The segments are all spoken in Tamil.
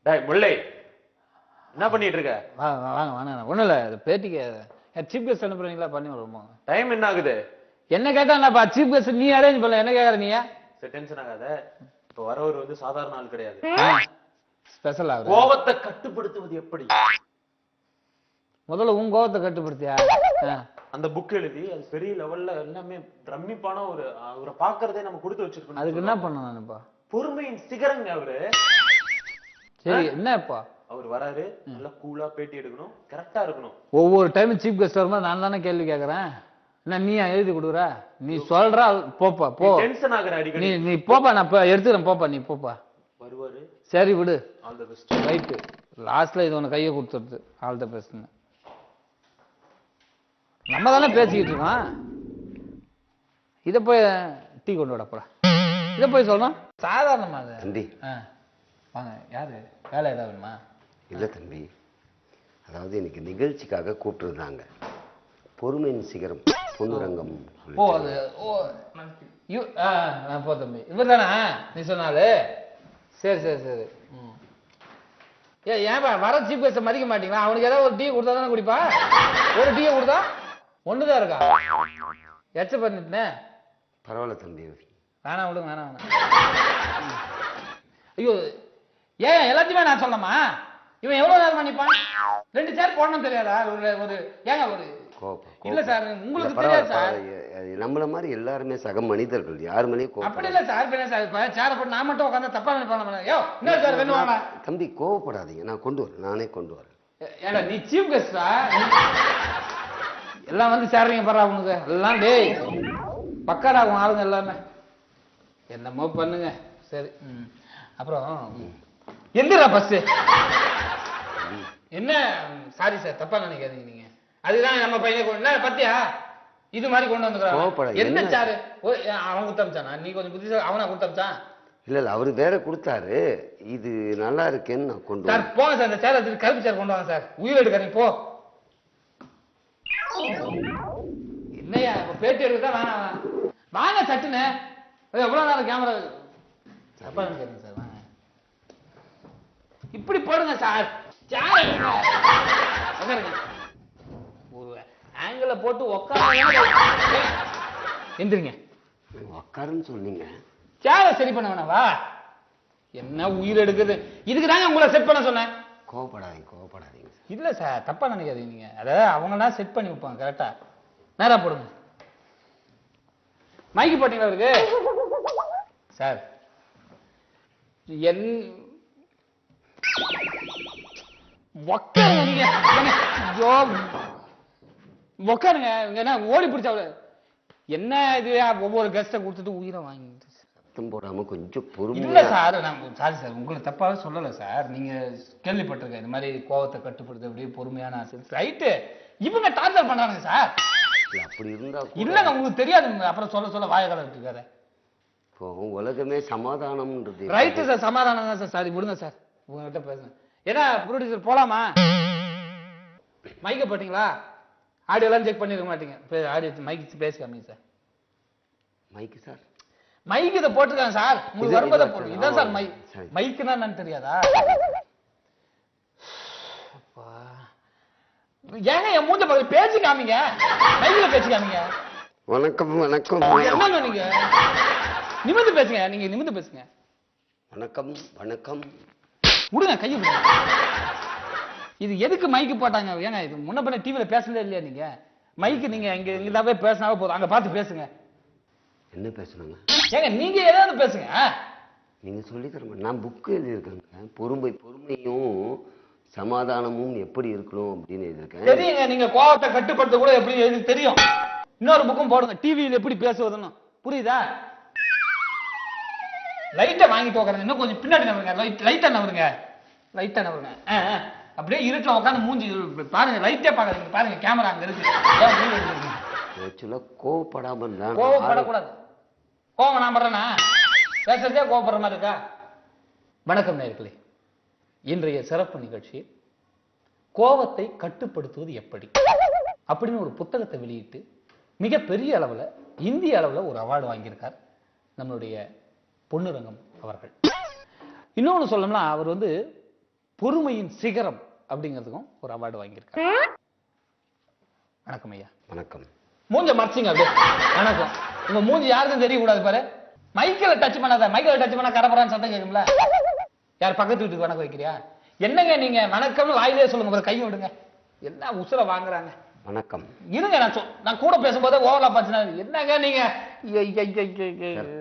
டேய் முல்லை, என்ன பண்ணிட்டு இருக்க? வாங்க வாங்க வாங்க. ஒண்ணும் இல்ல, பேட்டிக்கு சீஃப் கெஸ்ட் அனுப்புறீங்களா? பண்ணி விடுவோம். டைம் என்ன ஆகுது? என்ன கேட்டாப்பா சீஃப் கெஸ்ட் நீ அரேஞ்ச் பண்ணல, என்ன கேக்குற நீ? சரி டென்ஷன் ஆகாத. இப்ப வரவர் வந்து சாதாரண ஆள் கிடையாது. ஸ்பெஷல் ஆகுது. கோவத்தை கட்டுப்படுத்துவது எப்படி? முதல்ல உன் கோவத்தை கட்டுப்படுத்தியா? அந்த புக் எழுதி அது பெரிய லெவல்ல எல்லாமே பிரமிப்பான அவரை பாக்குறதே நம்ம கொடுத்து வச்சிருக்கோம். அதுக்கு என்ன பண்ணணும் நானுப்பா? பொறுமையின் சிகரங்க அவரு. சரி என்னப்பா? அவர் வராரு, நல்லா கூலா பேட்டி எடுக்கணும், கரெக்டா இருக்கணும். ஒவ்வொரு டைம் சீஃப் கெஸ்ட் வரும்போது நான் தானே கேள்வி கேக்குறேன். என்ன நீ எழுதி கொடுக்குற? நீ சொல்ற போப்பா போ. டென்ஷன் ஆகுற அடிக்கடி. நீ போப்பா, நான் எடுத்துக்கிறேன் போப்பா, நீ போப்பா. வருவாரு. சரி விடு. All the best. ரைட்டு. லாஸ்ட்ல இது உன கையை கொடுத்துருது. ஆல் தி பெஸ்ட்னு நம்ம தானே பேசிக்கிட்டு இருக்கோம். இதை போய் டீ கொண்டு விடப்பா. இதை போய் சொல்லணும் சாதாரணமா அது தம்பி. வாங்க. யாரு வேலை ஏதாவது வேணுமா? இல்லை தம்பி, அதாவது இன்னைக்கு நிகழ்ச்சிக்காக கூப்பிட்டுருந்தாங்க. பொறுமையின் சிகரம் பொன்னுரங்கம். ஓ அது போ தம்பி. இவர் தானே நீ சொன்னாலு? சரி சரி சரி. ஏன்பா வர சீஃப் கெஸ்ட் மதிக்க மாட்டீங்களா? அவனுக்கு ஏதாவது ஒரு டீ கொடுத்தா தானே குடிப்பா? ஒரு டீயை கொடுத்தா ஒண்ணுதான் இருக்கா? எச்ச பண்ணிட்டேன். பரவாயில்ல தம்பி, வேணாம் விடுங்க, வேணாம் வேணாம். ஐயோ ஏன் எல்லாத்தையுமே நான் சொல்லமா? இவன் எவ்வளவு நேரம் பண்ணிப்பான்? 2 சேர் போடணும் தெரியாதா? ஒரு ஏங்க ஒரு இல்ல சார், உங்களுக்கு தெரியாது சார். நம்மள மாதிரி எல்லாருமே சக மனிதர்கள், யார் மேலேயும் அப்படி இல்ல சார். சேர போட்டு நான் மட்டும் உட்காந்து தப்பா நினைப்பாங்க. தம்பி கோவப்படாதீங்க, நான் கொண்டு வரேன், நானே கொண்டு வரேன். ஏடா நீ சீஃப் கெஸ்டா? எல்லாம் வந்து சேர்றீங்க பரா உனக்கு எல்லாம். டேய் பக்காடா உன் ஆளுங்க எல்லாமே. என்னமோ பண்ணுங்க. சரி. அப்புறம் எந்திரா ஃபர்ஸ்ட். என்ன சாரி சார், தப்பா நினைக்காதீங்க நீங்க. அதுதான் நம்ம பையனை பத்தியா இது மாதிரி கொண்டு வந்துக்கிறான். என்ன சாரு அவன் குத்தமிச்சானா? நீ கொஞ்சம் புத்திசாலி. அவனா குத்தமிச்சான்? இல்ல இல்ல, அவரு வேற கொடுத்தாரு. இது நல்லா இருக்கேன்னு நான் கொண்டு சார் போங்க சார். இந்த சேர் கருப்பு சேர் கொண்டு வாங்க சார். உயிர் எடுக்காதீங்க போ. என்னையா இப்ப பேட்டி எடுக்கதான் வேணாம். வாங்க சட்டுன்னு. எவ்வளவு நேரம் கேமரா தப்பா நினைக்காதீங்க சார். வாங்க இப்படி போடுங்க சார். ஒரு ஆங்கிள போட்டு உட்காருங்க. எந்திரிங்க. உட்காருன்னு சொன்னீங்க. சேர சரி பண்ண வேணாவா? என்ன உயிர் எடுக்குது? இதுக்கு தாங்க உங்களை செட் பண்ண சொன்னேன். கோவப்படாதீங்க கோவப்படாதீங்க. இல்ல சார், தப்பா நினைக்காதீங்க நீங்க. அதாவது அவங்களாம் செட் பண்ணி வைப்பாங்க கரெக்டா. நேரா போடுங்க. மைக்கு போட்டீங்களா இருக்கு சார்? உக்காருங்க. என்ன ஓடி பிடிச்சா என்ன இது? ஒவ்வொரு கெஸ்ட கொடுத்துட்டு உயிரை வாங்கிட்டு சத்தம் போடாம கொஞ்சம் பொறுமை. இல்ல சார், நான் சாரி சார், உங்களை தப்பாவே சொல்லல சார். நீங்க கேள்விப்பட்டிருக்க இந்த மாதிரி கோவத்தை கட்டுப்படுத்த அப்படியே பொறுமையான ரைட்டு. இவங்க டார்ச்சர் பண்றாங்க சார். அப்படி இருந்தா இல்லங்க, உங்களுக்கு தெரியாது. அப்புறம் சொல்ல சொல்ல வாய கலந்துட்டு இருக்காரு. உலகமே சமாதானம்ன்றது ரைட்டு சார். சமாதானம் தான் சார். சாரி விடுங்க சார், உங்ககிட்ட பேசுங்க. ஏன்னா ப்ரொடியூசர் போலாமா? மைக்க போட்டீங்களா? ஆடியோ எல்லாம் செக் பண்ணிருக்க மாட்டீங்க. ஆடியோ மைக்கு பேசிக்காமீங்க சார். மைக்கு சார், மைக் இதை போட்டுருக்காங்க சார். உங்களுக்கு வரும்போது போட்டு இதான் சார் மைக்குன்னா என்னன்னு தெரியாதா? ஏங்க என் மூஞ்ச பார்த்து பேசி காமிங்க. மைக்ல பேசி காமிங்க. வணக்கம் வணக்கம். என்னங்க நீங்க நிமிர்ந்து பேசுங்க. நீங்க நிமிர்ந்து பேசுங்க. வணக்கம் வணக்கம். விடுங்க கையை விடுங்க. இது எதுக்கு மைக்கு போட்டாங்க? ஏங்க இது முன்ன பின்ன டிவில பேசவே இல்லையா நீங்க? மைக்கு நீங்க இங்க இங்கதாவே பேசினாவே போதும். அங்க பார்த்து பேசுங்க. என்ன பேசணுங்க? ஏங்க நீங்க ஏதாவது பேசுங்க. நீங்க சொல்லி தர. நான் புக்கு எழுதியிருக்கேங்க. பொறுமையும் சமாதானமும் எப்படி இருக்கணும் அப்படின்னு எழுதியிருக்கேன். தெரியுங்க, நீங்க கோவத்தை கட்டுப்படுத்த கூட எப்படி எழுதி தெரியும். இன்னொரு புக்கும் போடுங்க. டிவியில் எப்படி பேசுவதுன்னு புரியுதா? லைட்டை வாங்கிட்டு உட்காருங்க. இன்னும் கொஞ்சம் பின்னாடி நவருங்க. லைட்டா நவருங்க. லைட்டா நவருங்க. அப்படியே இருட்டில் உட்காந்து மூஞ்சி பாருங்க. லைட்டே பாக்காதீங்க. பாருங்க கேமரா அங்க இருக்கு. ஆக்சுவலா கோவப்படாம இருந்தா. கோவப்படக்கூடாது. கோவம் நான் படுறேன்னா பேசுறதே கோவப்படுற மாதிரி இருக்கா? வணக்கம் நேயர்களே. இன்றைய சிறப்பு நிகழ்ச்சி கோவத்தை கட்டுப்படுத்துவது எப்படி அப்படின்னு ஒரு புத்தகத்தை வெளியிட்டு மிகப்பெரிய அளவில் இந்திய அளவில் ஒரு அவார்டு வாங்கியிருக்கார் நம்மளுடைய பொன்னுரங்கம் அவர்கள். இன்னொன்று சொல்லணும்னா அவர் பொறுமையின் சிகரம் அப்படிங்கிறதுக்கும் ஒரு அவார்டு வாங்கியிருக்காரு. வணக்கம் ஐயா. வணக்கம். மூஞ்ச மறைச்சிங்க அப்படியே. வணக்கம். உங்க மூஞ்சி யாருக்கும் தெரியக்கூடாது பாரு. மைக்கில் டச் பண்ணாத. மைக்கில் டச் பண்ணா கரபரான்னு சத்தம் கேட்கும்ல. யார் பக்கத்து வீட்டுக்கு வணக்கம் வைக்கிறியா? என்னங்க நீங்க வணக்கம் வாயிலே சொல்லுங்க பாரு, கையை விடுங்க. என்ன உசுர வாங்குறாங்க. வணக்கம். இருங்க, நான் கூட பேசும்போது ஓவரலா பாச்சுனா என்னங்க நீங்க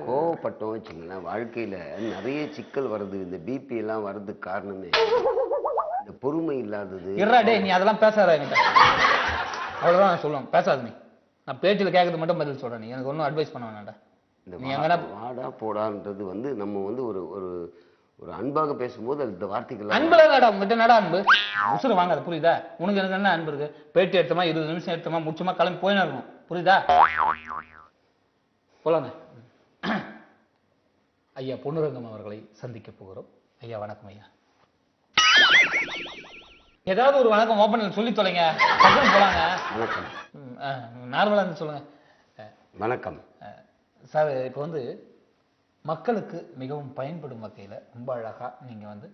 கோவப்பட்டோம் வச்சுங்களேன், வாழ்க்கையில நிறைய சிக்கல் வருது. இந்த பிபி எல்லாம் வர்றதுக்கு காரணமே இந்த பொறுமை இல்லாதது. இருடா நீ அதெல்லாம் பேசாத என்கிட்ட. அவ்வளவுதான் நான் சொல்லுவேன், பேசாத நீ. நான் பேட்டியில் கேட்கறது மட்டும் பதில் சொல்றேன். நீ எனக்கு ஒன்றும் அட்வைஸ் பண்ண வேணாண்டா. இந்த வாடா போடான்றது நம்ம ஒரு ஒரு அன்பாக பேசும்போது அந்த வார்த்தைகள் அன்புல நடா உங்ககிட்ட நட அன்பு உசுறு வாங்காது, புரியுதா? உனக்கு எனக்கு என்ன அன்பு இருக்கு? பேட்டி எடுத்தமா 20 நிமிஷம் எடுத்தமா முடிச்சுமா கிளம்பி போயினா இருக்கும், புரியுதா? போலாங்க. ஐயா பொன்னுரங்கம் அவர்களை சந்திக்க போகிறோம். ஐயா வணக்கம். ஐயா ஏதாவது ஒரு வணக்கம் ஓப்பனில் சொல்லி தொலைங்க. போலாங்க. வணக்கம். நார்மலா இருந்து சொல்லுங்க. வணக்கம் சார். இப்போ வந்து மக்களுக்கு மிகவும் பயன்படும் வகையில ரொம்ப அழகா நீங்க வந்து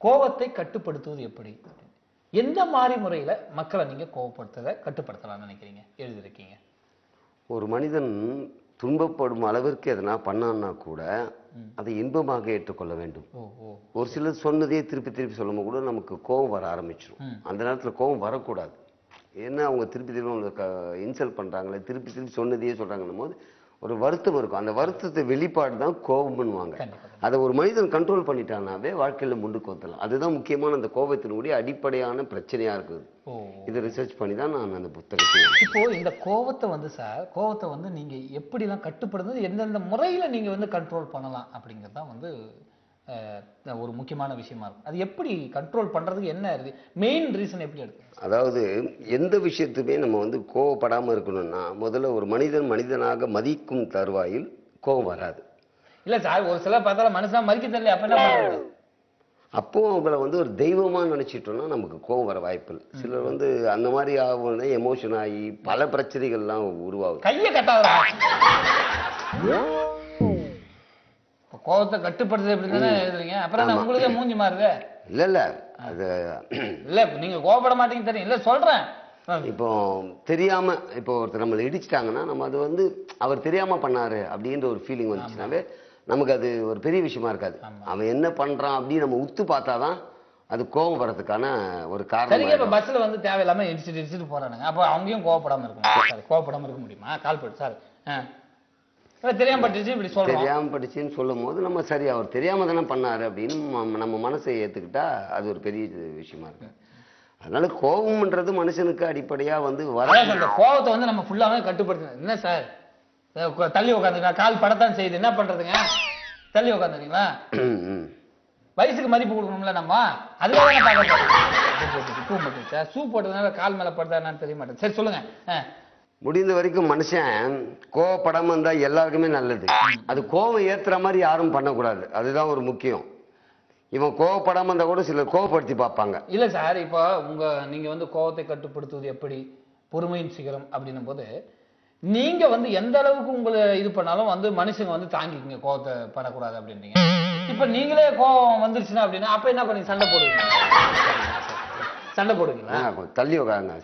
கோபத்தை கட்டுப்படுத்துவது எப்படி, எந்த மாதிரி முறையில மக்களை நீங்க கோபப்படுத்தத கட்டுப்படுத்தலாம்னு நினைக்கிறீங்க எழுதியிருக்கீங்க? ஒரு மனிதன் துன்பப்படும் அளவிற்கு எதனா பண்ணான்னா கூட அதை இன்பமாக ஏற்றுக்கொள்ள வேண்டும். ஒரு சிலர் சொன்னதே திருப்பி திருப்பி சொல்லும் கூட நமக்கு கோபம் வர ஆரம்பிச்சிடும். அந்த நேரத்தில் கோபம் வரக்கூடாது. ஏன்னா அவங்க திருப்பி திருப்பி இன்சல்ட் பண்றாங்களே, திருப்பி திருப்பி சொன்னதையே சொல்றாங்கன்னும் போது ஒரு வருத்தம் இருக்கும். அந்த வருத்தத்தை வெளிப்பாடு தான் கோபம் பண்ணுவாங்க. அதை ஒரு மனிதன் கண்ட்ரோல் பண்ணிட்டானாவே வாழ்க்கையில முன்னுக்கு வந்துடலாம். அதுதான் முக்கியமான அந்த கோபத்தினுடைய அடிப்படையான பிரச்சனையா இருக்குது. இதை ரிசர்ச் பண்ணி தான் நான் அந்த புத்தகத்தை. இப்போ இந்த கோபத்தை வந்து சார், கோபத்தை வந்து நீங்க எப்படி எல்லாம் கட்டுப்படுறது, எந்தெந்த முறையில நீங்க வந்து கண்ட்ரோல் பண்ணலாம் அப்படிங்கிறது தான் வந்து ஒரு முக்கியமான விஷயமா இருக்கும். அது எப்படி கண்ட்ரோல் பண்றதுக்கு என்ன இருக்கு, மெயின் ரீசன் எப்படி எடுக்கும்? அதாவது எந்த விஷயத்துமே நம்ம வந்து கோவப்படாம இருக்கணும்னா முதல்ல ஒரு மனிதனாக மதிக்கும் தருவாயில் கோபம் வராது. இல்ல சார், ஒரு சில பார்த்தாலும் மனுஷனா மதிக்க தெரியல, அப்ப என்ன பண்றது? அப்போ அவங்கள வந்து ஒரு தெய்வமா நினைச்சிட்டோம்னா நமக்கு கோபம் வர வாய்ப்பு இல்லை. சிலர் வந்து அந்த மாதிரி ஆகும், எமோஷன் ஆகி பல பிரச்சனைகள்லாம் உருவாகும். கையை கட்டாதா கோபத்தை கட்டுப்படுத்துறது எப்படி தானே எழுதுறீங்க, அப்புறம் உங்களுக்கே மூஞ்சி மாறுது. இல்ல இல்ல அது இல்ல நீங்க கோபப்பட மாட்டீங்க தெரியும். இல்ல சொல்றேன், இப்போ தெரியாம இப்போ ஒருத்தர் நம்மளை இடிச்சிட்டாங்கன்னா நம்ம அது வந்து அவர் தெரியாம பண்ணாரு அப்படின்ற ஒரு ஃபீலிங் வந்துச்சுனாவே நமக்கு அது ஒரு பெரிய விஷயமா இருக்காது. அவன் என்ன பண்றான் அப்படின்னு நம்ம உத்து பார்த்தாதான் அது கோபம் வரதுக்கான ஒரு காரணம். இப்ப பஸ்ல வந்து தேவையில்லாம இடிச்சுட்டு போறானுங்க, அப்ப அவங்கயும் கோவப்படாம இருக்கும். கோவப்படாம இருக்க முடியுமா? கால் போட்டு சார் தெரியாம பட்டுச்சு இப்படி சொல்றோம். தெரியாம பட்டுச்சுன்னு சொல்லும் போது நம்ம சரி அவர் தெரியாம தானே பண்ணாரு அப்படின்னு நம்ம மனசை ஏத்துக்கிட்டா அது ஒரு பெரிய விஷயமா இருக்கு. அதனால கோபம்ன்றது மனுஷனுக்கு அடிப்படையா வந்து வர கோபத்தை வந்து நம்ம ஃபுல்லாவே கட்டுப்படுத்தணும். என்ன சார் தள்ளி உட்காந்துங்களா, கால் படத்தான் செய்யுது, என்ன பண்றதுங்க? தள்ளி உட்காந்துங்களா, வயசுக்கு மதிப்பு கொடுக்கணும்ல நம்ம. அதுக்காக சூப் போட்டதுனால கால் மேல படுத்தா என்னன்னு தெரிய மாட்டேன். சரி சொல்லுங்க. முடிந்த வரைக்கும் மனுஷன் கோவப்படாம இருந்தா எல்லாருக்குமே நல்லது. அது கோவம் ஏத்துற மாதிரி யாரும் பண்ணக்கூடாது, அதுதான் ஒரு முக்கியம். இவன் கோவப்படாம இருந்தா கூட சிலர் கோவப்படுத்தி பார்ப்பாங்க. இல்ல சார், இப்போ நீங்க வந்து கோவத்தை கட்டுப்படுத்துவது எப்படி, பொறுமையின் சிகரம் அப்படின்னும் போது நீங்க வந்து எந்த அளவுக்கு உங்களை இது பண்ணாலும் வந்து மனுஷங்க வந்து தாங்கிக்குங்க, கோவத்தை படக்கூடாது அப்படின்றீங்க. இப்ப நீங்களே கோவம் வந்துருச்சுன்னா அப்படின்னா அப்ப என்ன பண்ணி சண்டை போடுவீங்க? சண்டை போடுவீங்களா? தள்ளி உட்காருங்க,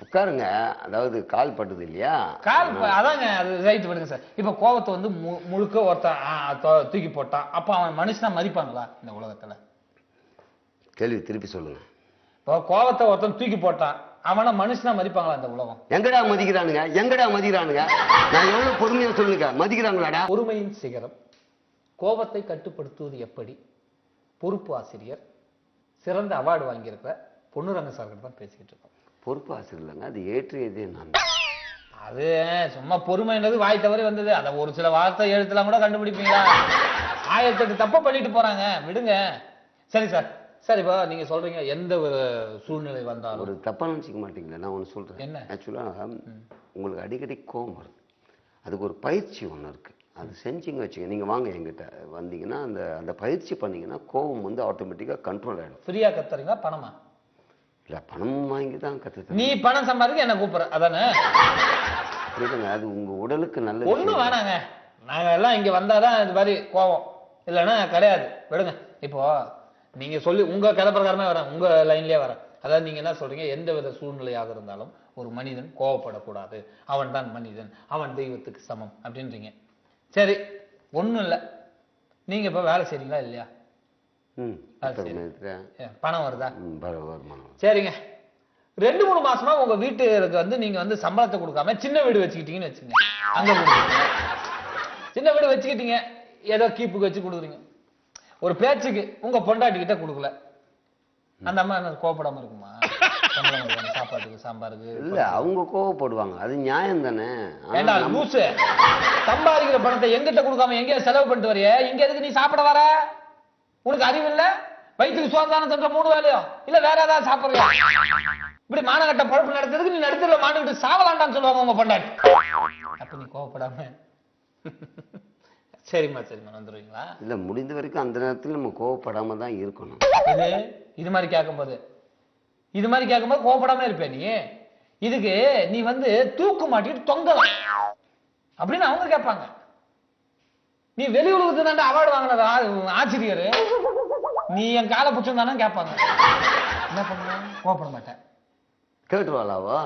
உட்காருங்க. அதாவது கால் பட்டுது இல்லையா, கால் அதாங்க அது ரைட் விடுங்க சார். இப்ப கோவத்தை வந்து முழுக்க ஒருத்தன் தூக்கி போட்டான், அப்ப அவன் மனுஷனா மதிப்பாங்களா இந்த உலகத்துல? கேள்வி திருப்பி சொல்லுங்க. இப்போ கோவத்தை ஒருத்தன் தூக்கி போட்டான், அவனை மனுஷனா மதிப்பாங்களா இந்த உலகம்? எங்கடா மதிக்கிறானுங்க? நான் எவ்வளவு பொறுமையா சொல்லுங்க, மதிக்கிறாங்களாடா? பொறுமையின் சிகரம், கோபத்தை கட்டுப்படுத்துவது எப்படி, பொறுப்பு ஆசிரியர், சிறந்த அவார்டு வாங்கியிருக்கிற பொன்னுரங்க சார்கிட்ட தான் பேசிக்கிட்டு இருக்கோம். பொறுப்பு ஆசிரியர் இல்லைங்க, அது ஏற்றியதே நான். அது சும்மா பொறுமைன்றது வாய் தவறி வந்தது. அதை ஒரு சில வார்த்தை எழுத்துலாம் கூட கண்டுபிடிப்பீங்களா? 1008 தப்ப பண்ணிட்டு போறாங்க, விடுங்க. சரி சார். சரி, இப்போ நீங்க சொல்றீங்க எந்த ஒரு சூழ்நிலை வந்தாலும் ஒரு தப்பா நினைச்சிக்க மாட்டீங்களா? நான் ஒன்று சொல்றேன். என்ன? ஆக்சுவலா உங்களுக்கு அடிக்கடி கோபம் வருது, அதுக்கு ஒரு பயிற்சி ஒன்று இருக்கு. அது செஞ்சீங்க வச்சுங்க, நீங்க வாங்க எங்கிட்ட வந்தீங்கன்னா அந்த பயிற்சி பண்ணீங்கன்னா கோபம் வந்து ஆட்டோமேட்டிக்கா கண்ட்ரோல் ஆயிடும். ஃப்ரீயா கத்துறீங்களா பணமா? இல்ல, பணம் வாங்கி தான் கத்து. நீ பணம் சம்பாதிக்க என்ன கூப்பிடுற அதானே? புரியுதுங்க, அது உங்க உடலுக்கு நல்லது. ஒண்ணும் வேணாங்க, நாங்க எல்லாம் இங்க வந்தாதான் இது மாதிரி கோபம், இல்லைன்னா கிடையாது, விடுங்க. இப்போ நீங்க சொல்லி உங்க கதை பிரகாரமே வரேன், உங்க லைன்லயே வரேன். அதாவது நீங்க என்ன சொல்றீங்க, எந்த வித சூழ்நிலையாக இருந்தாலும் ஒரு மனிதன் கோவப்படக்கூடாது, அவன் தான் மனிதன், அவன் தெய்வத்துக்கு சமம் அப்படின்றீங்க. சரி, ஒண்ணும் இல்ல, நீங்க இப்ப வேலை செய்றீங்களா இல்லையா? பணம் வருதா? சரிங்க, 2-3 மாசமா உங்க வீட்டுக்கு வந்து நீங்க வந்து சம்பளத்தை கொடுக்காம சின்ன வீடு வச்சுக்கிட்டீங்கன்னு வச்சுங்க. அங்க சின்ன வீடு வச்சுக்கிட்டீங்க, ஏதோ கீப்புக்கு வச்சு கொடுக்குறீங்க. ஒரு பேச்சுக்கு உங்க பொண்டாட்டி கிட்ட கொடுக்கல, அந்த அம்மா என்ன கோவப்படாம இருக்குமா? சாப்பாட்டுக்கு சாம்பாருக்கு இல்ல, அவங்க கோவப்படுவாங்க, அது நியாயம் தானே. ஏண்டா லூசு, சம்பாதிக்கிற பணத்தை எங்கிட்ட கொடுக்காம எங்கேயா செலவு பண்ணிட்டு வரைய, இங்க எதுக்கு நீ சாப்பிட வர? உனக்கு அறிவு இல்ல? வயிற்றுக்கு சோதானம் தன்ற 3 வேலையோ இல்ல வேற ஏதாவது சாப்பிடுறியா? இப்படி மானகட்ட பழப்பு நடத்துறதுக்கு நீ நடுத்தல மாட்டுக்கிட்டு சாவலாண்டான்னு சொல்லுவாங்க உங்க பொண்டாட்டி. அப்ப நீ கோவப்படாம சரிம்மா வந்துருவீங்களா? இல்ல, முடிந்த வரைக்கும் அந்த நேரத்தில் நம்ம கோவப்படாம தான் இருக்கணும். இது மாதிரி கேட்கும்போது கோவப்படாம இருப்பேன் நீ. இதுக்கு நீ வந்து தூக்கு மாட்டிட்டு தொங்கலாம் அப்படின்னு அவங்க கேட்பாங்க. நீ வெளி உலகத்துக்கு தாண்டா அவார்டு வாங்கினதா ஆச்சரியரு, நீ என் காலை புச்சம் தானே கேட்பாங்க. என்ன பண்ணுவ? கோவப்பட மாட்டேன். கேட்டுருவாளாவா?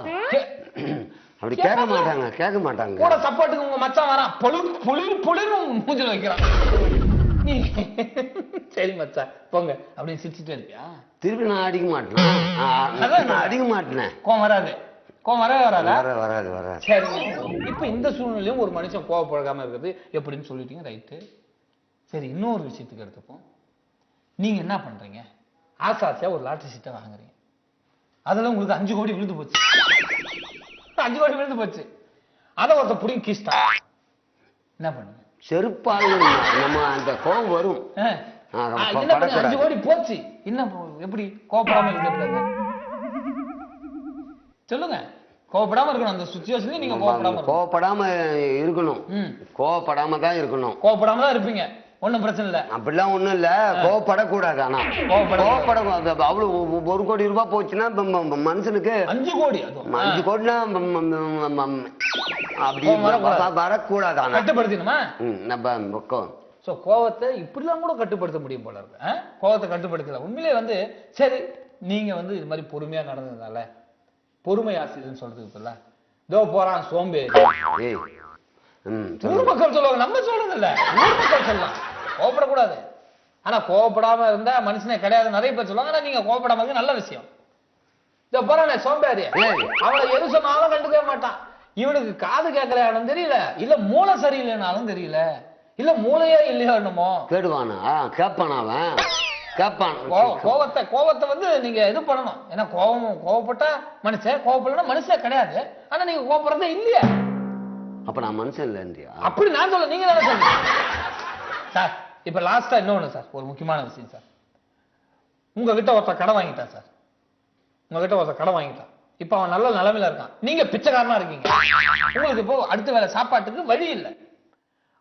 அப்படி கேட்க மாட்டாங்க. கூட சப்போர்ட்டுக்கு உங்க மச்சான் வரான், பொழுது மூஞ்சில வைக்கிறான். நீ சரி மச்சான் போங்க அப்படின்னு சிரிச்சுட்டு இருப்பியா? திருப்பி நான் அடிக்க மாட்டேன். கோவம் வராது. கோவம் வராதா? வராது. சரி, இப்ப இந்த சூழ்நிலையும் ஒரு மனுஷன் கோவப்படாம இருக்கிறது எப்படின்னு சொல்லிட்டீங்க, ரைட்டு. சரி, இன்னொரு விஷயத்துக்கு எடுத்துப்போம். நீங்க என்ன பண்றீங்க? ஆசாசியா ஒரு லாட்டரி சீட்டை வாங்குறீங்க, அதுல உங்களுக்கு 5 கோடி விழுந்து போச்சு. 5 கோடி விழுந்து போச்சு. அதை ஒருத்த புடிங்க கீஸ்டா, என்ன பண்ணுங்க? செருப்பால் நம்ம அந்த கோவம் வரும். 5 கோடி போச்சு, என்ன எப்படி கோவப்படாம இருக்க? சொல்லுங்க. கோவப்படாம இருக்கணும் அந்த சிச்சுவேஷன்ல. நீங்க கோவப்படாம இருக்கணும். கோவப்படாம தான் இருக்கணும். கோவப்படாம தான் இருப்பீங்க, ஒண்ணும் பிரச்சனை இல்ல. அப்படிலாம் ஒண்ணும் இல்ல, கோவப்படக்கூடாது. ஆனா கோவப்பட அவ்வளவு 1 கோடி ரூபாய் போச்சுன்னா மனுஷனுக்கு 5 கோடினா அப்படி வரக்கூடாது. கட்டுப்படுத்தணுமா? கோவத்தை இப்படிலாம் கூட கட்டுப்படுத்த முடியும் போல இருக்கு. கோவத்தை கட்டுப்படுத்தல உண்மையிலே வந்து. சரி, நீங்க வந்து இது மாதிரி பொறுமையா நடந்ததுனால பொறுமை ஆசிரியர்னு சொல்றதுக்குல்ல, இதோ போறான் சோம்பேறி ஊர் மக்கள் சொல்லுவாங்க, நம்ம சொல்றது இல்ல, ஊர் மக்கள் சொல்லலாம். கோவப்படக்கூடாது, ஆனா கோவப்படாம இருந்தா மனுஷனே கிடையாது நிறைய பேர் சொல்லுவாங்க. ஆனா நீங்க கோவப்படாம இருக்கு நல்ல விஷயம். இதோ போறானே சோம்பேறி, அவனை எது சொன்னாலும் கண்டுக்கவே மாட்டான். இவனுக்கு காது கேட்கலையானும் தெரியல, இல்ல மூளை சரியில்லைனாலும் தெரியல, இல்ல மூளையே இல்லையோ என்னமோ. கேடுவானா? கேட்பானா? அவன் கேட்பான். கோவத்தை வந்து நீங்க இது பண்ணணும். ஏன்னா கோவப்பட்டா மனுஷன், கோவப்படலாம் மனுஷன் கிடையாது. ஆனா நீங்க கோவப்படுறதே இல்லையா? அப்ப நான் மனுஷன் இல்லையா? அப்படி நான் சொல்ல, நீங்க தானே சொல்லுங்க சார். இப்ப லாஸ்டா இன்னொன்னு சார், ஒரு முக்கியமான விஷயம் சார். உங்ககிட்ட ஒருத்தர் கடன் வாங்கிட்டான் சார், உங்ககிட்ட ஒருத்தர் கடன் வாங்கிட்டான். இப்ப அவன் நல்ல நிலைமையில இருக்கான், நீங்க பிச்சைக்காரனா இருக்கீங்க. உங்களுக்கு இப்போ அடுத்த வேலை சாப்பாட்டுக்கு வழி இல்லை.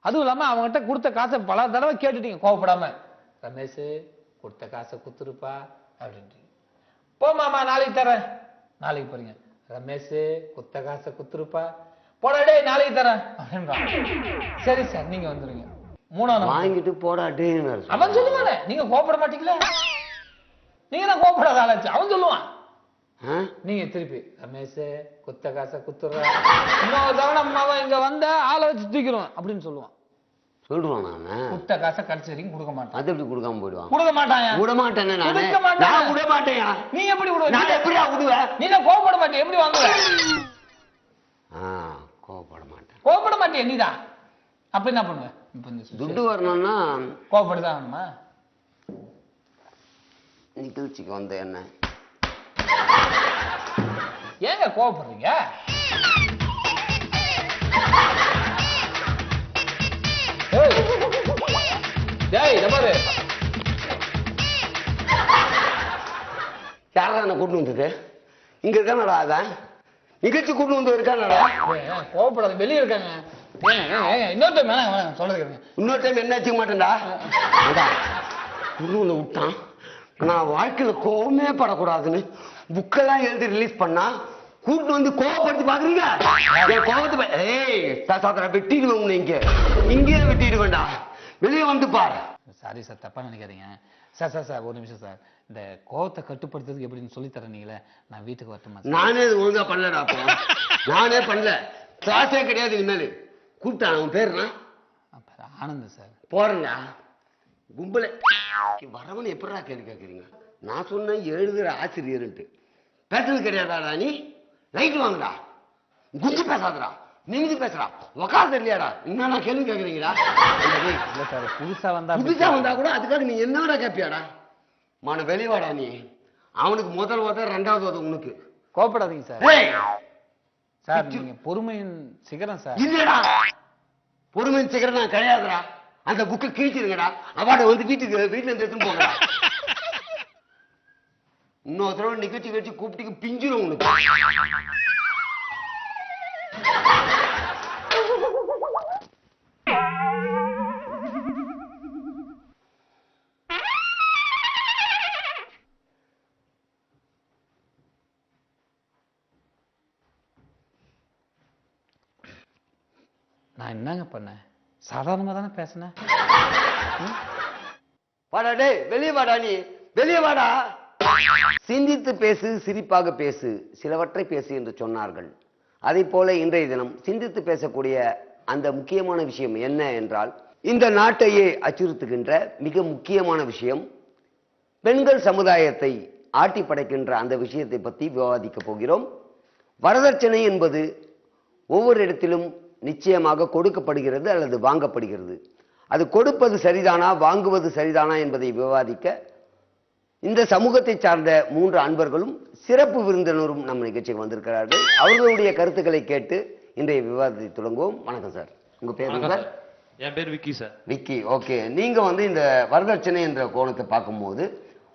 அதுவும் இல்லாம அவங்ககிட்ட கொடுத்த காசை பல தடவை கேட்டுட்டீங்க கோவப்படாம. ரமேஷ் கொடுத்த காசை குத்துருப்பா அப்படின்றீங்க. போ மாமா நாளைக்கு தரேன். நாளைக்கு போறீங்க, ரமேஷ் குத்த காசை குத்துருப்பா, போடாடே நாளைக்கு தரேன் அப்படின்றான். சரி சார், நீங்க வந்துருங்க. 3ஆம் வாங்கிட்டு போடாடே அவன் சொல்லுவானே, நீங்க கோவப்பட மாட்டீங்களா? நீங்க தான் கோவப்படாத ஆளாச்சு. அவன் சொல்லுவான், நீங்க திருப்பி ரமேஷ் குத்த காசை குத்துற, இன்னொரு தவணை அம்மாவை இங்க வந்த ஆளை வச்சு தூக்கிடுவான் அப்படின்னு சொல்லுவான். சொல்லுவான். நானு குத்த காசை கடைசி வரைக்கும் கொடுக்க மாட்டேன். அது எப்படி கொடுக்காம போயிடுவான்? கொடுக்க மாட்டான். விட மாட்டேன். நான் விட மாட்டேன். நீ எப்படி விடுவ? நான் எப்படியா விடுவேன்? நீ தான் கோவப்பட மாட்டேன், எப்படி வாங்குவ? கோவப்பட மாட்டேன். கோவப்பட மாட்டேன் நீதான். அப்ப என்ன பண்ணுவேன்? துட்டு வரணும்னா கோவப்படுதான் ஆகணுமா? நிகழ்ச்சிக்கு வந்த என்ன ஏங்க கோவப்படுறீங்க? யாரா என்ன கூட்டு வந்தது? இங்க இருக்கானடா, அதான் நிகழ்ச்சி கூட்டு வந்து இருக்கானடா. கோவப்படாத, வெளியே இருக்காங்க. இன்னொரு டைம் சொல்றது, இன்னொரு டைம் என்ன வச்சுக்க மாட்டேன்டா. விட்டான். நான் வாழ்க்கையில கோவமே படக்கூடாதுன்னு புக்கெல்லாம் எழுதி ரிலீஸ் பண்ணா கூட்டு வந்து கோவப்படுத்தி பாக்குறீங்க. கோவத்தை வெட்டிடுவேன், இங்கே வெட்டிடுவேண்டா. வெளியே வந்து பாரு. சாரி சார், தப்பா நினைக்காதீங்க. சார் ஒரு நிமிஷம் சார். இந்த கோவத்தை கட்டுப்படுத்துறதுக்கு எப்படின்னு சொல்லி தரீங்களே, நான் வீட்டுக்கு வரட்டுமா சார்? நானே இது ஒழுங்கா பண்ணலடா. அப்போ நானே பண்ணல, கிளாஸே கிடையாது. இனிமேல் கூப்பிட்டான், அவன் பேருனா ஆனந்த் சார். போறேன்டா கும்பல வரவன் எப்படா கேள்வி கேட்குறீங்க? நான் சொன்னேன் எழுதுற ஆசிரியர்ன்ட்டு. பேசுறது கிடையாதாடா நீ? லைட் வாங்குடா, குஞ்சு பேசாதடா, நிமிதி பேசுறா, உக்காந்து இல்லையாடா, என்னடா கேள்வி கேட்குறீங்களா? இல்ல சார், புதுசா வந்தா கூட அதுக்காக நீ என்னடா கேட்பியாடா? மான வெளிவாடா நீ. அவனுக்கு முதல் உதவ ரெண்டாவது உதவ உனக்கு. கோபப்படாதீங்க சார். சார் நீங்க பொறுமையின் சிகரம் சார். இல்லடா, பொறுமையின் சிகரம் நான் கிடையாதுடா. அந்த புக்கை கிழிச்சிருங்கடா, அவார்டை வந்து வீட்டுல இருந்து எடுத்துன்னு போங்கடா. இன்னொரு தடவை நிகழ்ச்சி வச்சு கூப்பிட்டு பிஞ்சிரும் உனக்கு. நான் என்னங்க பண்ணேன்? சாதாரணமா தானே பேசினேன். வாடா டே, வெளியே வாடா, நீ வெளியே வாடா. சிந்தித்து பேசு, சிரிப்பாக பேசு, சிலவற்றை பேசு என்று சொன்னார்கள். அதை போல இன்றைய தினம் சிந்தித்து பேசக்கூடிய அந்த முக்கியமான விஷயம் என்ன என்றால், இந்த நாட்டையே அச்சுறுத்துகின்ற மிக முக்கியமான விஷயம், பெண்கள் சமுதாயத்தை ஆட்டி படைக்கின்ற அந்த விஷயத்தை பற்றி விவாதிக்க போகிறோம். வரதட்சணை என்பது ஒவ்வொரு இடத்திலும் நிச்சயமாக கொடுக்கப்படுகிறது அல்லது வாங்கப்படுகிறது. அது கொடுப்பது சரிதானா, வாங்குவது சரிதானா என்பதை விவாதிக்க இந்த சமூகத்தை சார்ந்த 3 அன்பர்களும் சிறப்பு விருந்தினரும் நம்ம நிகழ்ச்சிக்கு வந்திருக்கிறார்கள். அவர்களுடைய கருத்துக்களை கேட்டு இன்றைய விவாதத்தை தொடங்குவோம். வணக்கம் சார், உங்க பேர் சார்? என் பேர் விக்கி சார். விக்கி, ஓகே. நீங்க இந்த வரதட்சணை என்ற கோணத்தை பார்க்கும்போது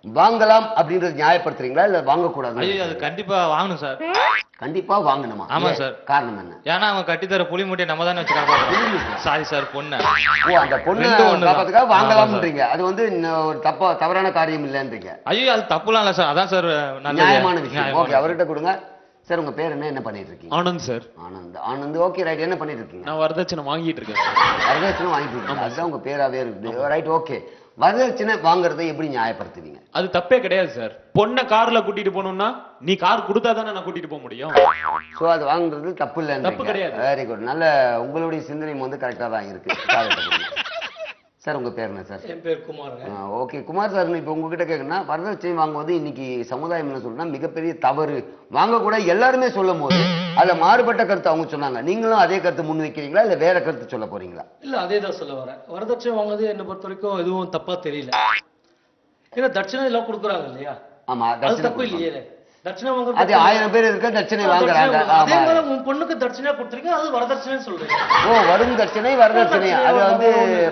வாங்கலாம் அப்படின்றது நியாயப்படுத்துறீங்களா இல்ல வாங்கக்கூடாது? ஐயோ, அது கண்டிப்பா வாங்கணும் சார். கண்டிப்பா வாங்கணுமா? ஆமா சார். காரணம் என்ன? ஏன்னா அவன் கட்டித்தர புலி மூட்டையை நம்ம தானே வச்சு காப்பாற்றணும். சாரி சார், பொண்ணு. ஓ, அந்த பொண்ணு காப்பாத்துக்காக வாங்கலாம்ன்றீங்க. அது ஒரு தவறான காரியம் இல்லைன்றீங்க. ஐயோ, அது தப்புலாம் இல்ல சார். அதான் சார் நியாயமான விஷயம். ஓகே, அவர்கிட்ட கொடுங்க. சார், உங்க பேர் என்ன பண்ணிட்டு இருக்கீங்க? Anand sir. Anand, okay, right. என்ன பண்ணிட்டு இருக்கீங்க? நான் வரதட்சணை வாங்கிட்டு இருக்கேன். வரதட்சணை வாங்கிட்டு இருக்கீங்க, அதுதான் உங்க பேராவே இருக்குது. Right, okay. வரதட்சணை வாங்குறதை எப்படி நியாயப்படுத்துவீங்க? அது தப்பே கிடையாது சார். பொண்ணை கார்ல கூட்டிட்டு போகணும்னா நீ கார் கொடுத்தா தானே நான் கூட்டிட்டு போக முடியும். சோ அது வாங்குறது தப்பு இல்லை? தப்பு கிடையாது. Very good. நல்ல உங்களுடைய சிந்தனை கரெக்டா தான் இருக்கு. சார், உங்க பேர் என்ன சார்? என் பேர் குமாருங்க. ஓகே, குமார் சார், இப்போ உங்ககிட்ட கேட்கணும்னா, வரதட்சணை வாங்குவது இன்னைக்கு சமுதாயம் என்ன சொல்றா மிகப்பெரிய தவறு, வாங்கக்கூட எல்லாருமே சொல்லும் போது அதுல மாறுபட்ட கருத்து அவங்க சொன்னாங்க. நீங்களும் அதே கருத்து முன் வைக்கிறீங்களா இல்ல வேற கருத்து சொல்ல போறீங்களா? இல்ல, அதே தான் சொல்ல வரேன். வரதட்சணை வாங்குறது என்னை பொறுத்த வரைக்கும் எதுவும் தப்பா தெரியல. ஏன்னா தட்சணை எல்லாம் கொடுக்குறாங்க இல்லையா? ஆமா, அது தப்பு இல்லையே. தட்சணை வாங்குறது அது 1000 பேர் இருக்க தட்சணை வாங்குறாங்க. அதே மாதிரி உன் பொண்ணுக்கு தட்சணையா கொடுத்துருக்கீங்க, அது வரதட்சணை சொல்றீங்க. ஓ, வரும் தட்சணை வரதட்சணை, அது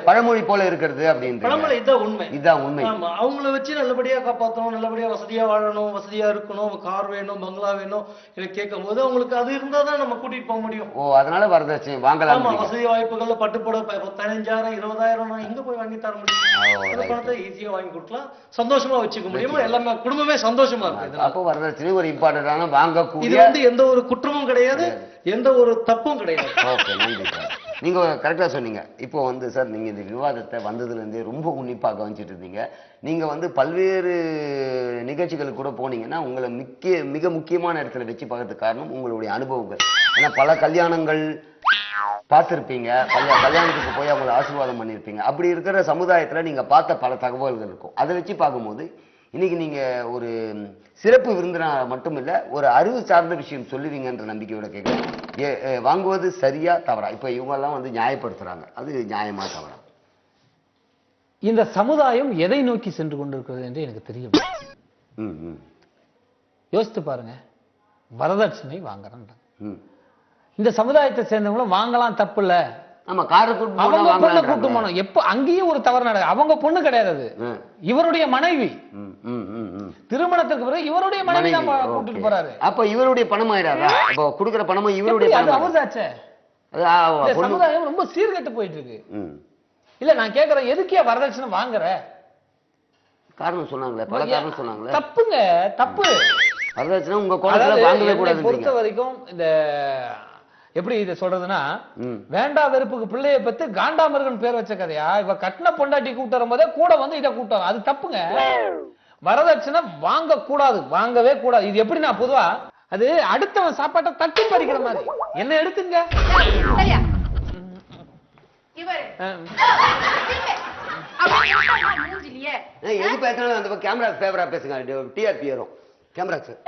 பழமொழி போல இருக்கிறது அப்படின்னு. பழமொழி இதான் உண்மை. இதான் உண்மை. ஆமா, அவங்கள வச்சு நல்லபடியா காப்பாற்றணும், நல்லபடியா வசதியா வாழணும், வசதியா இருக்கணும், கார் வேணும், பங்களா வேணும் எனக்கு கேட்கும் போது அவங்களுக்கு அது இருந்தா தான் நம்ம கூட்டிட்டு போக முடியும். ஓ, அதனால வரதட்சணை வாங்கலாம். ஆமா, வசதி வாய்ப்புகள்ல பட்டுப்பட 15,000 20,000 நான் எங்க போய் வாங்கி தர முடியும்? அந்த பணத்தை ஈஸியா வாங்கி கொடுக்கலாம், சந்தோஷமா வச்சுக்க முடியும், எல்லாமே குடும்பமே சந்தோஷமா இருக்கு. அப்போ வரதட்சணை ஒரு இம்பார்ட்டன்டான வாங்கக்கூடிய, இது எந்த ஒரு குற்றமும் கிடையாது, எந்த ஒரு தப்பும் கிடையாது. ஓகே, நன்றி சார். நீங்க கரெக்டா சொன்னீங்க. இப்போ சார், நீங்க இந்த விவாதத்தை வந்ததுல இருந்தே ரொம்ப உன்னிப்பாக கவனிச்சிட்டு இருந்தீங்க. நீங்க பல்வேறு நிகழ்ச்சிகளுக்கு கூட போனீங்கன்னா உங்களை மிக முக்கியமான இடத்துல வச்சு பார்க்கறதுக்கு காரணம் உங்களுடைய அனுபவங்கள். ஏன்னா பல கல்யாணங்கள் பார்த்துருப்பீங்க, பல கல்யாணத்துக்கு போய் அவங்களை ஆசீர்வாதம் பண்ணியிருப்பீங்க. அப்படி இருக்கிற சமுதாயத்துல நீங்க பார்த்த பல தகவல்கள் இருக்கும். அதை வச்சு பார்க்கும்போது இன்னைக்கு நீங்க ஒரு சிறப்பு விருந்தினர் மட்டும் இல்ல, ஒரு அறிவு சார்ந்த விஷயம் சொல்லுவீங்கன்ற நம்பிக்கையோட கேட்க, வாங்குவது சரியா தவறா? இப்ப இவங்க எல்லாம் நியாயப்படுத்துறாங்க, அது நியாயமா தவறா? இந்த சமுதாயம் எதை நோக்கி சென்று கொண்டிருக்கிறது என்று எனக்கு தெரியும். யோசித்து பாருங்க. வரதட்சணை வாங்குறாங்க. இந்த சமுதாயத்தை சேர்ந்தவங்களும் வாங்கலாம், தப்பு இல்ல. ஆமா, காரை அவங்க பொண்ணை கூட்டு போனோம். எப்ப அங்கேயும் ஒரு தவறு நடக்குது. அவங்க பொண்ணு கிடையாது, அது இவருடைய மனைவி. திருமணத்துக்கு பிறகு இவருடைய மனைவி தான் கூட்டிட்டு போறாரு. அப்ப இவருடைய பணம் ஆயிடாதா? அப்ப கொடுக்கிற பணமும் இவருடைய பணம். அவர்தாச்சே. சமுதாயம் ரொம்ப சீர்கெட்டு போயிட்டு இருக்கு. இல்ல, நான் கேக்குறேன், எதுக்கே வரதட்சணை வாங்குற? காரணம் சொன்னாங்களே, பல காரணம் சொன்னாங்களே. தப்புங்க, தப்பு. வரதட்சணை உங்க கோணத்துல வாங்கவே கூடாது. பொறுத்த வரைக்கும் இந்த எப்படி இதை சொல்றதுன்னா ம். வேண்டா வெறுப்புக்கு பிள்ளைய பத்தி காண்டாமிருகன் பேர் வச்ச கதையா? இவ கட்டின பொண்டாட்டி கூட்டு வரும்போதே கூட வந்து இதை கூட்டம், அது தப்புங்க. வரதட்சணை வாங்க கூடாது, வாங்கவே கூடாது. இது எப்படி நான் பொதுவா அது அடுத்தவன் சாப்பாட்டை தட்டி பறிக்கிற மாதிரி. என்ன எடுத்துங்க சரியா இவரு மூஞ்சிலியே எது பேசினாலும் அந்த கேமரா ஃபேவரா பேசுங்க, டிஆர்பி ஏறும் கேமரா சார்.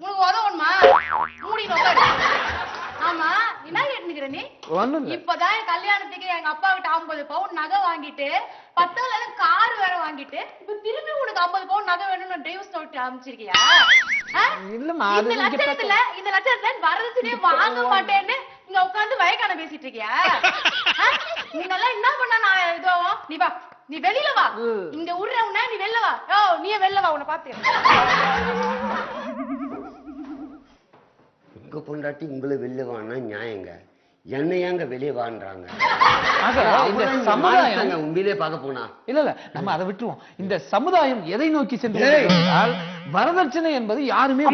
உனக்கு உதவணுமா? மூடிட்டு உட்காரு. ஆமா என்ன கேட்டுக்கிற நீ? ஒண்ணும் இல்ல. இப்பதான் என் கல்யாணத்துக்கு எங்க அப்பா கிட்ட 50 பவுன் நகை வாங்கிட்டு 10 கார் வேற வாங்கிட்டு இப்ப திரும்பி உனக்கு 50 பவுன் நகை வேணும்னு டிரைவர்ஸ் நோட் அமைச்சிருக்கியா? இல்லம்மா, அது இந்த லட்சத்துல வரதட்சணையே வாங்க மாட்டேன்னு இங்க உட்கார்ந்து வயக்கான பேசிட்டு இருக்கியா? நீங்கெல்லாம் என்ன பண்ணா நான் இதுவும்? நீ வா, நீ வெளியில வா. இங்க உருறவுன்னா நீ வெளில வா. யோ நீயே வெளில வா, உன்னை பாத்து. உங்க பொண்டாட்டி உங்களை வெளியே வான்னா நியாயங்க, என்ன ஏங்க வெளியே வான்றாங்க? இந்த சமுதாயம் உண்மையிலே பார்க்க போனா இல்ல நம்ம அதை விட்டுருவோம். இந்த சமுதாயம் எதை நோக்கி சென்று வரதட்சணை என்பது யாருமே